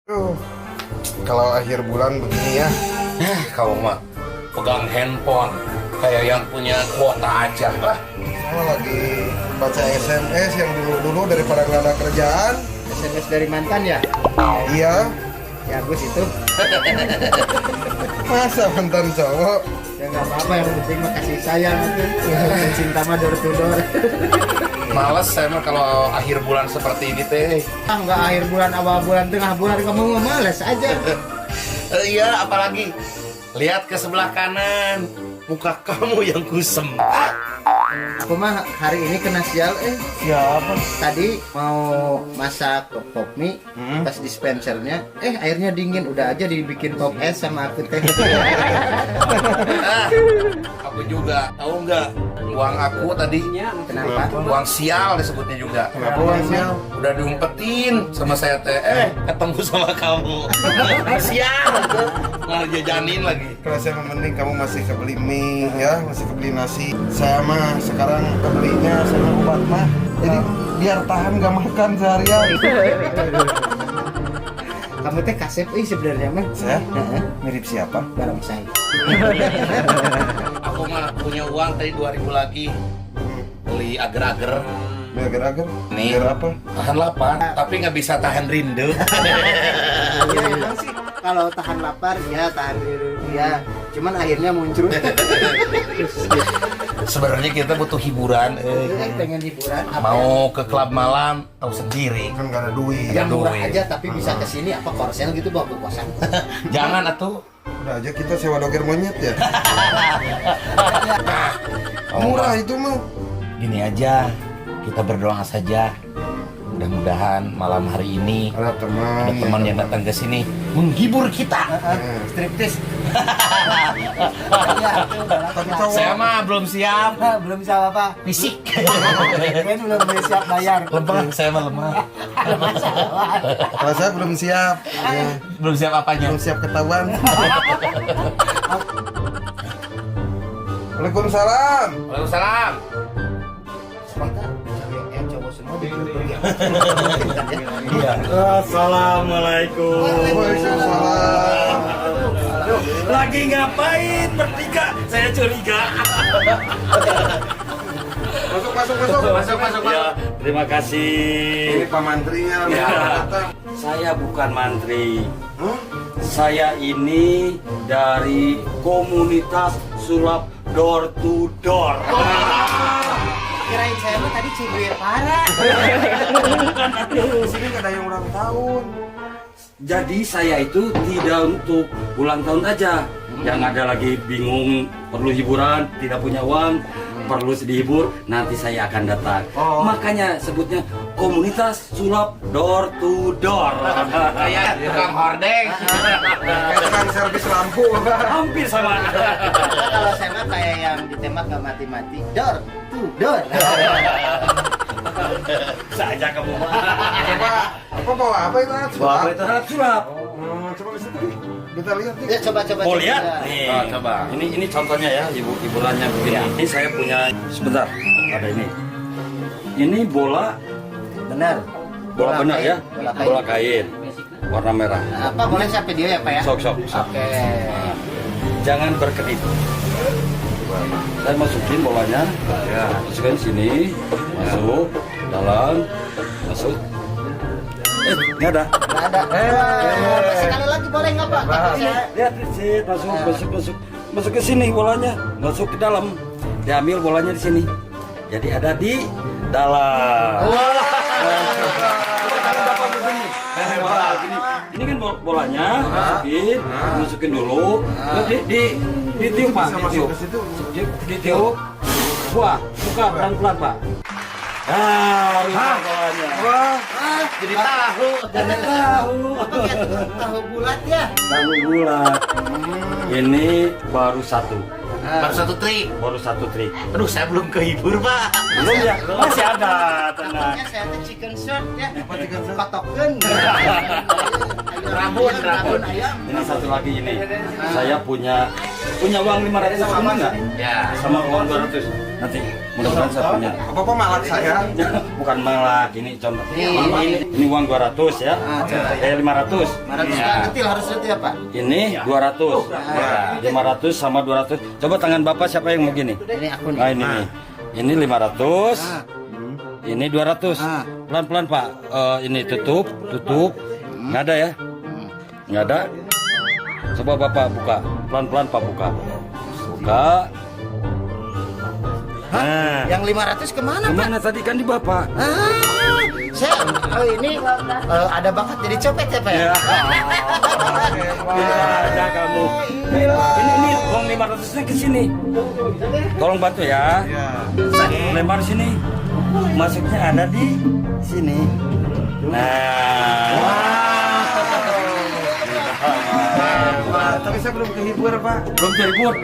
Tuh, kalau akhir bulan begini ya, Kau mah pegang handphone kayak yang punya kuota aja lah. saya lagi baca SMS yang dulu-dulu daripada nggak ada kerjaan. SMS dari mantan ya? Iya, Ya Gus itu. masa mantan cowok? Ya nggak apa-apa, yang penting mah kasih sayang itu. Cinta mah door to door. Males saya mah kalau akhir bulan seperti ini teh. Ah nggak akhir bulan, awal bulan, tengah bulan kamu mah males aja. Iya, apalagi lihat ke sebelah kanan, muka kamu yang kusem. Aku mah hari ini kena sial Siapa? tadi mau masak pop mie pas dispensernya airnya dingin, udah aja dibikin pop es sama aku teh. Aku juga, tahu nggak? Uang aku tadi, Kenapa? uang sial disebutnya juga. Kenapa Bang Sial? Udah diumpetin sama saya teh, ketemu sama kamu. Sial, malah jajanin lagi. Kalau saya mending kamu masih kebeli mie ya, masih kebeli nasi. Saya mah sekarang kebelinya sama obat mah. Jadi biar tahan gak makan seharian. Kamu teh kasep sebenarnya mah. Saya Heeh, mirip siapa? bareng saya. Aku mah punya uang tadi 2000 lagi. Beli agar-agar. Agar-agar? Nih. Agar apa? Tahan lapar, tapi nggak bisa tahan rindu. Ya emang sih kalau tahan lapar ya, tahan diri ya. Cuman akhirnya muncul. Sebenarnya kita butuh hiburan. Pengen hiburan. Mau ke klub malam, tahu sendiri. Kan gak ada duit. yang murah duit. aja tapi bisa kesini apa korsel gitu bawa ke kosan. Jangan atuh. Udah aja kita sewa doger monyet ya. Kamu Murah mah itu mah. gini aja, kita berdoa saja. Mudah-mudahan malam hari ini Ada teman. ada teman yang datang ke sini menghibur kita. Striptis. Tapi cowok. Saya mah belum siap. Belum bisa apa. Fisik. Kan belum siap bayar. Lemah, saya mah lemah. Kalau saya belum siap. Ya, Belum siap apanya? belum siap ketahuan. Waalaikumsalam. Waalaikumsalam. Cowok semua di grup pergi. Iya. Assalamualaikum. Waalaikumsalam. Lagi ngapain bertiga? Saya curiga. Masuk, masuk, masuk. Ya, terima kasih. Ini Pak Mantrinya. Ya. Datang. Saya bukan mantri. Hah? Saya ini dari komunitas sulap door to door. Kirain saya mah tadi cibir parah. Di sini nggak ada yang ulang tahun. Jadi saya itu tidak untuk ulang tahun aja. Yang ada lagi bingung, perlu hiburan, tidak punya uang, perlu dihibur, nanti saya akan datang. Makanya sebutnya komunitas sulap door to door. Kayak tukang hordeng. Kayak tukang servis lampu. Hampir sama. Kalau saya mah kayak yang ditembak nggak mati-mati. Door to door. Saja kamu. Apa bawa apa itu? Bawa apa itu? Harap sulap. Coba ke situ. Kita lihat nih. Ya coba. Mau lihat? coba. Nih. Oh, coba. Ini contohnya ya, hiburannya begini. Ini saya punya sebentar. Ada ini. Ini bola Benar. bola benar ya. Bola kain. Bola kain. Warna merah. Apa boleh saya video ya Pak ya? Sok. Oke. Jangan berkedip. Saya masukin bolanya. Ya, masukin sini. Masuk dalam. Masuk. Nggak ada. Nggak ada. Sekali lagi boleh nggak Pak? Lihat, sit, masuk. Masuk ke sini bolanya. Masuk ke dalam. Diambil bolanya di sini. Jadi ada di dalam. Ini kan bolanya, masukin dulu. Ditiup Pak, Bisa masuk ke situ. ditiup. Buka pelan-pelan Pak. Bolanya. Jadi tahu. Tahu bulat ya? Tahu bulat. Ini baru satu. Baru satu trik. Baru satu trik. Aduh, saya belum kehibur, Pak. Belum ya? Masih ada, tenang. Ya saya tuh chicken short ya. Kotokeun. Rabun. Ayam. Ini satu lagi ini. Saya punya uang 500 sama enggak? Ya. Sama uang 200. nanti mudah-mudahan saya punya. Bapak malak saya. Bukan malak, ini contoh. Ini uang 200 ya. 500. 500 kecil harus itu ya Pak. Ini 200. Ya, 500 sama 200. Coba tangan Bapak siapa yang mau gini? Ini aku nih. Nah, ini nih. Ini 500. Ini 200. Pelan-pelan Pak. Ini tutup. Nggak ada ya? Nggak ada. Coba Bapak buka. Pelan-pelan Pak buka. Buka. Nah, Yang 500 kemana Pak? kemana tadi kan di Bapak? Saya ini ada bakat jadi copet ya Pak ya? Ada kamu. Ini uang 500-nya ke sini. Tolong bantu ya. Saya lempar sini. Masuknya ada di sini. Nah. Tapi saya belum kehibur, Pak. Belum terhibur.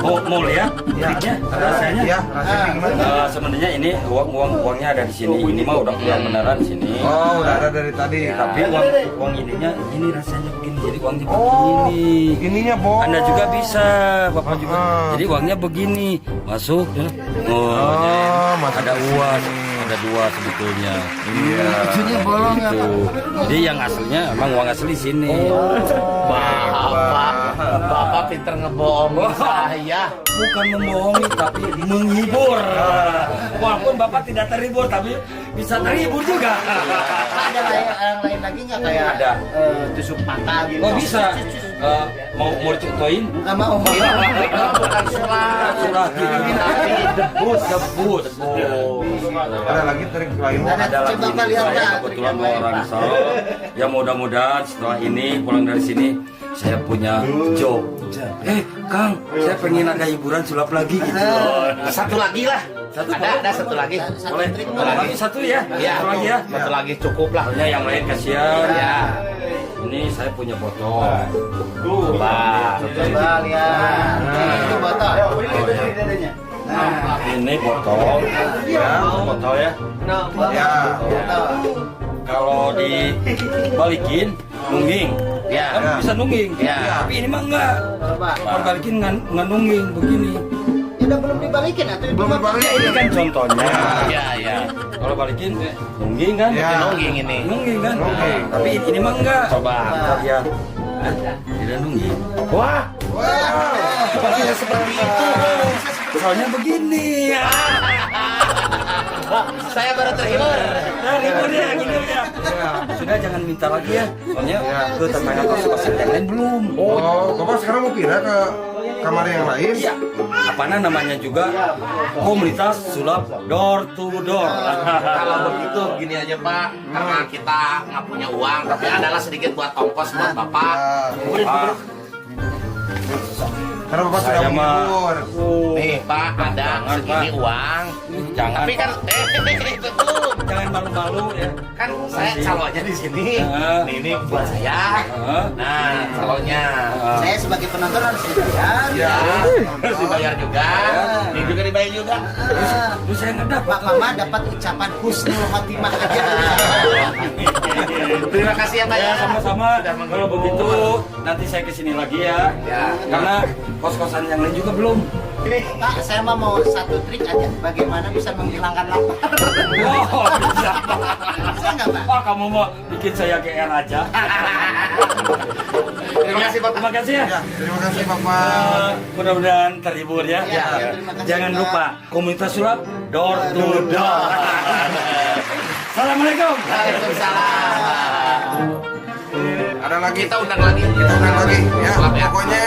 Mau lihat triknya, rasanya? Iya, rasanya gimana? Sebenarnya ini uangnya ada di sini. Ini mah udah keluar beneran di sini. Oh, udah ada dari tadi. Tapi uang ininya ini rasanya begini. Jadi uangnya begini. Ininya bohong. Anda juga bisa, Bapak juga. Jadi uangnya begini, masuk. Ada uang, ada dua sebetulnya. Iya. Ujungnya bolong ya Pak. Jadi yang aslinya emang uang asli sini. Bapak pinter ngebohongin saya. Bukan membohongi tapi menghibur. Walaupun Bapak tidak terhibur tapi bisa terhibur juga. Ada yang lain lagi nggak kayak Ada. tusuk patah gitu? Oh bisa. Mau dicontohin? Nggak mau. Bukan surat. Surat debus. Ada lagi trik lain. Ada lagi Coba Pak ini lihat saya Pak. kebetulan mau rangsel. Ya mudah-mudahan setelah ini pulang dari sini saya punya job. Kang, saya pengen ada hiburan sulap lagi gitu. Satu lagi lah. Ada satu lagi. Boleh? Lagi satu ya? Iya. Satu lagi ya? Satu lagi cukup lah. Soalnya yang lain kasihan. Ya. Ini saya punya foto. Coba. Coba lihat. Itu botol. Ini botol. Ya, botol ya. Ya. Kalau dibalikin nungging. Ya. Kan bisa nungging. Ya. Tapi ini mah enggak. Coba. Kalau balikin nggak nungging begini. Ya udah belum dibalikin atau Belum dibalikin. Ini kan contohnya. Ya. Kalau balikin nungging kan? Ya. Nungging ini. Nungging kan? Nungging. Tapi ini mah enggak. Coba. Kita lihat. Tidak nungging. Wah. Tidak seperti itu. Soalnya begini. Saya baru terhibur. Nah, ribut ya, gini ya. Sudah jangan minta lagi ya. Soalnya ke tetangga kos-kosan yang lain belum. Oh, Bapak sekarang mau pindah ke kamar yang lain? Iya. Apanya namanya juga komunitas sulap door to door. Kalau begitu gini aja Pak, karena kita nggak punya uang, tapi adalah sedikit buat ongkos buat Bapak. Pak, Karena Bapak Saya sudah mah- menghibur. Nih Pak, ada Jangan, segini Pak. uang. Jangan, Tapi kan, betul. jangan malu-malu ya. Kan saya calonnya di sini. Ini buat saya. Nah, calonnya. Saya sebagai penonton harus dibayar. Ya, harus dibayar juga. Ini juga dibayar juga. Terus saya nggak dapat. Pak Mama dapat ucapan husnul khotimah aja. Terima kasih ya Pak Ya ya. sama-sama. Sudah Kalau menghibur. begitu nanti saya kesini lagi ya. Ya. Karena kos-kosan yang lain juga belum. Pak, saya mau satu trik aja. Bagaimana bisa menghilangkan lapar? Oh, bisa. Bisa nggak Pak? Wah, kamu mau bikin saya GR aja. Terima kasih Pak. Terima kasih ya. Ya, terima kasih Bapak. Mudah-mudahan terhibur ya. Ya, terima kasih, Jangan Pak. lupa komunitas sulap door to door. Assalamualaikum. Waalaikumsalam. Ada lagi. Kita undang lagi. Kita undang lagi ya. Sulap ya. Pokoknya